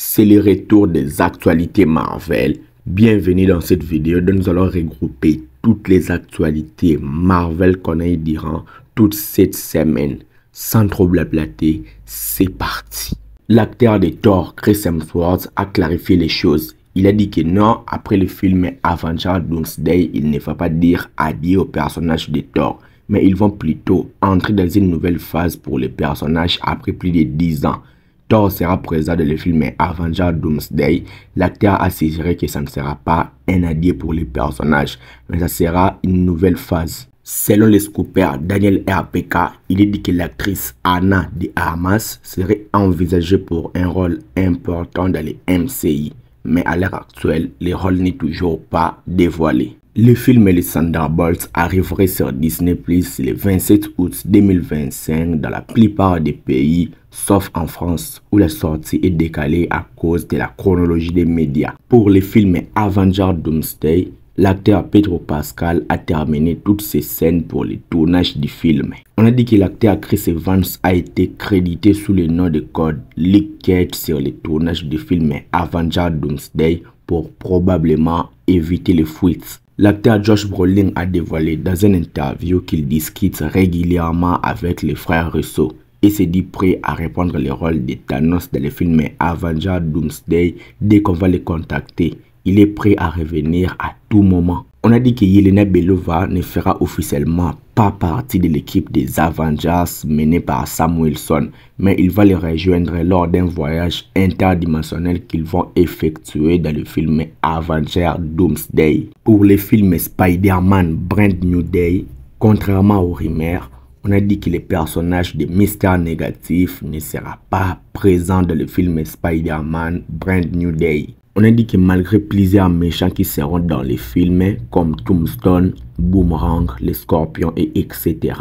C'est le retour des actualités Marvel. Bienvenue dans cette vidéo dont nous allons regrouper toutes les actualités Marvel qu'on a eu durant toute cette semaine. Sans trop blablater, c'est parti. L'acteur de Thor, Chris Hemsworth, a clarifié les choses. Il a dit que non, après le film Avengers Doomsday, il ne va pas dire adieu au personnage de Thor, mais ils vont plutôt entrer dans une nouvelle phase pour le personnage après plus de 10 ans. Thor sera présent dans le film Avengers Doomsday. L'acteur a assuré que ça ne sera pas un adieu pour le personnage, mais ça sera une nouvelle phase. Selon les scoopers Daniel RPK, il est dit que l'actrice Anna de Armas serait envisagée pour un rôle important dans les MCI. Mais à l'heure actuelle, le rôle n'est toujours pas dévoilé. Le film Les Thunderbolts arriverait sur Disney Plus le 27 août 2025 dans la plupart des pays, sauf en France, où la sortie est décalée à cause de la chronologie des médias. Pour le film Avengers Doomsday, l'acteur Pedro Pascal a terminé toutes ses scènes pour le tournage du film. On a dit que l'acteur Chris Evans a été crédité sous le nom de code Luke Cage sur le tournage du film Avengers Doomsday pour probablement éviter les fuites. L'acteur Josh Brolin a dévoilé dans une interview qu'il discute régulièrement avec les frères Russo et s'est dit prêt à répondre le rôle de Thanos dans le film Avengers Doomsday dès qu'on va le contacter. Il est prêt à revenir à tout moment. On a dit que Yelena Belova ne fera officiellement pas partie de l'équipe des Avengers menée par Sam Wilson, mais il va les rejoindre lors d'un voyage interdimensionnel qu'ils vont effectuer dans le film Avengers Doomsday. Pour le film Spider-Man Brand New Day, contrairement aux rumeurs, on a dit que le personnage de Mr. Négatif ne sera pas présent dans le film Spider-Man Brand New Day. On a dit que malgré plusieurs méchants qui seront dans les films comme Tombstone, Boomerang, les Scorpions et etc.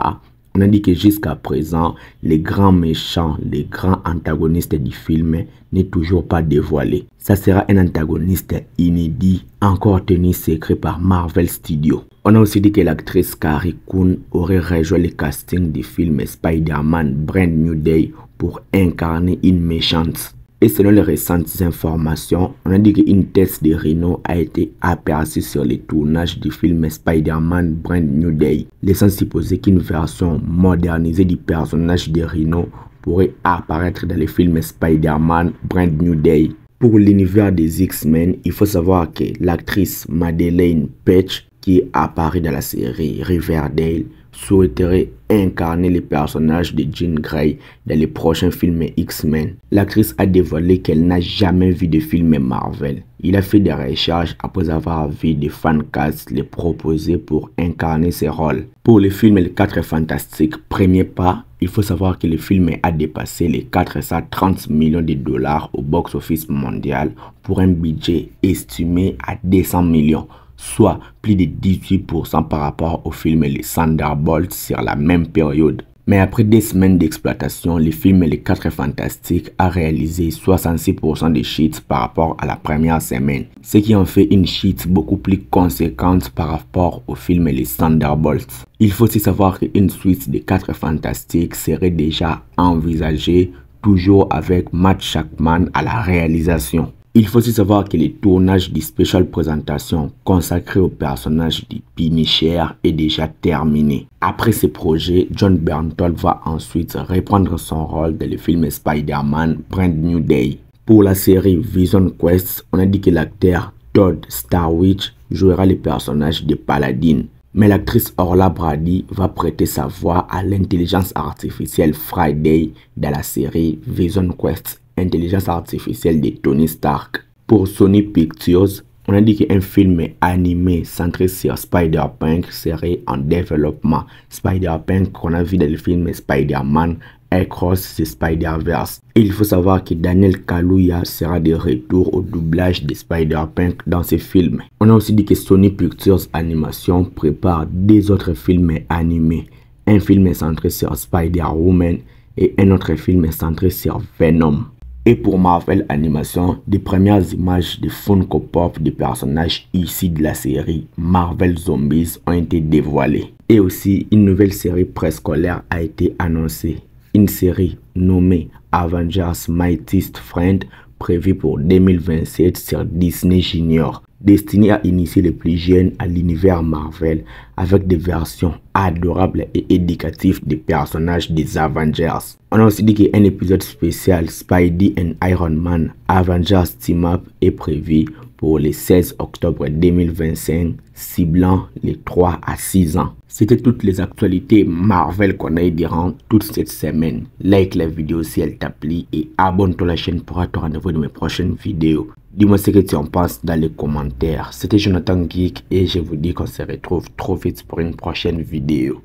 On a dit que jusqu'à présent, les grands méchants, les grands antagonistes du film n'est toujours pas dévoilé. Ça sera un antagoniste inédit, encore tenu secret par Marvel Studios. On a aussi dit que l'actrice Carrie Coon aurait rejoint le casting du film Spider-Man Brand New Day pour incarner une méchante. Et selon les récentes informations, on a dit qu'une tête de Rhino a été aperçue sur le tournage du film Spider-Man Brand New Day, laissant supposer qu'une version modernisée du personnage de Rhino pourrait apparaître dans le film Spider-Man Brand New Day. Pour l'univers des X-Men, il faut savoir que l'actrice Madeleine Petsch, qui apparaît dans la série Riverdale, souhaiterait incarner le personnage de Jean Grey dans les prochains films X-Men. L'actrice a dévoilé qu'elle n'a jamais vu de film Marvel. Il a fait des recherches après avoir vu des fancasts les proposer pour incarner ses rôles. Pour le film Les 4 Fantastiques, premier pas, il faut savoir que le film a dépassé les 430 millions de dollars au box-office mondial pour un budget estimé à 200 millions. Soit plus de 18% par rapport au film Les Thunderbolts sur la même période. Mais après des semaines d'exploitation, le film Les 4 Fantastiques a réalisé 66% de cheats par rapport à la première semaine, ce qui en fait une cheat beaucoup plus conséquente par rapport au film Les Thunderbolts. Il faut aussi savoir qu'une suite des 4 Fantastiques serait déjà envisagée, toujours avec Matt Shakman à la réalisation. Il faut aussi savoir que le tournage du spécial présentation consacré au personnage du Punisher est déjà terminé. Après ce projet, Jon Bernthal va ensuite reprendre son rôle dans le film Spider-Man Brand New Day. Pour la série Vision Quest, on a dit que l'acteur Todd Starwich jouera le personnage de Paladin. Mais l'actrice Orla Brady va prêter sa voix à l'intelligence artificielle Friday dans la série Vision Quest, intelligence artificielle de Tony Stark. Pour Sony Pictures, on a dit qu'un film animé centré sur Spider-Punk serait en développement. Spider-Punk qu'on a vu dans le film Spider-Man Across the Spider-Verse. Et il faut savoir que Daniel Kaluuya sera de retour au doublage de Spider-Punk dans ce film. On a aussi dit que Sony Pictures Animation prépare deux autres films animés. Un film centré sur Spider-Woman et un autre film centré sur Venom. Et pour Marvel Animation, des premières images de Funko Pop des personnages issus de la série Marvel Zombies ont été dévoilées. Et aussi, une nouvelle série préscolaire a été annoncée. Une série nommée Avengers Mightiest Friend prévu pour 2027 sur Disney Junior, destiné à initier les plus jeunes à l'univers Marvel avec des versions adorables et éducatives des personnages des Avengers. On a aussi dit qu'un épisode spécial Spidey and Iron Man Avengers Team Up est prévu pour le 16 octobre 2025, ciblant les 3 à 6 ans. C'était toutes les actualités Marvel qu'on a eu durant toute cette semaine. Like la vidéo si elle t'a plu et abonne-toi à la chaîne pour être au rendez-vous de mes prochaines vidéos. Dis-moi ce que tu en penses dans les commentaires. C'était Jonathan Geek et je vous dis qu'on se retrouve trop vite pour une prochaine vidéo.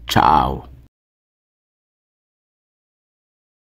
Ciao!